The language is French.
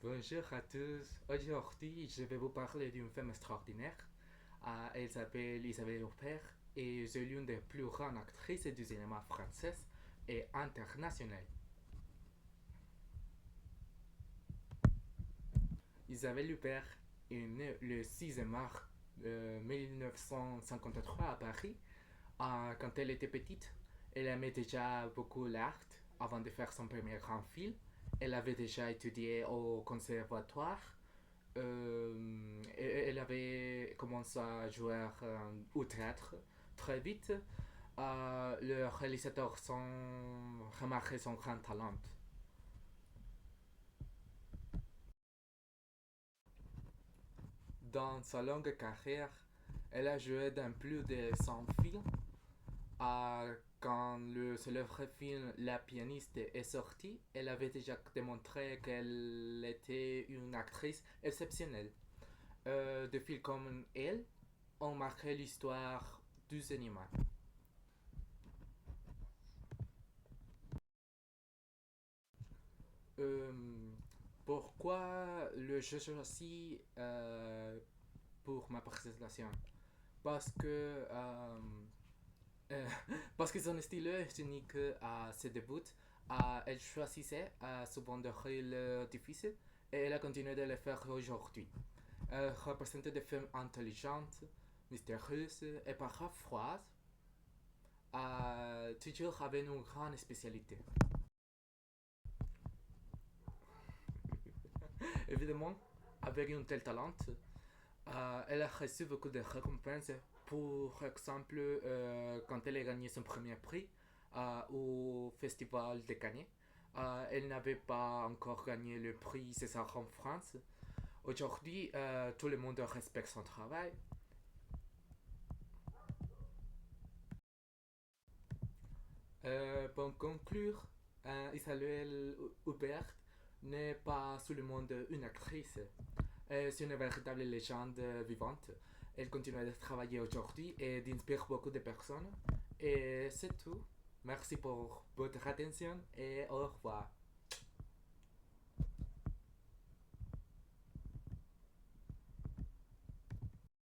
Bonjour à tous. Aujourd'hui, je vais vous parler d'une femme extraordinaire. Elle s'appelle Isabelle Huppert et c'est l'une des plus grandes actrices du cinéma français et international. Isabelle Huppert est née le 6 mars 1953 à Paris. Quand elle était petite, elle aimait déjà beaucoup l'art avant de faire son premier grand film. Elle avait déjà étudié au conservatoire. Elle avait commencé à jouer au théâtre très vite. Le réalisateur sans remarqué son grand talent. Dans sa longue carrière, elle a joué dans plus de 100 films. Quand le célèbre film La pianiste est sorti, elle avait déjà démontré qu'elle était une actrice exceptionnelle. Des films comme elle ont marqué l'histoire du cinéma. Euh, Pourquoi le jeu choisi pour ma présentation? Parce que euh, parce que son style est unique à ses débuts. Elle choisissait souvent des rôles difficiles et elle a continué de le faire aujourd'hui. Elle représente des femmes intelligentes, mystérieuses et parfois froides, toujours avec une grande spécialité. Évidemment, avec un tel talent, elle a reçu beaucoup de récompenses. Pour exemple, quand elle a gagné son premier prix au Festival de Cannes, elle n'avait pas encore gagné le prix César en France. Aujourd'hui, tout le monde respecte son travail. Pour conclure, Isabelle Huppert n'est pas seulement une actrice, c'est une véritable légende vivante. Elle continue de travailler aujourd'hui et d'inspirer beaucoup de personnes. Et c'est tout. Merci pour votre attention et au revoir.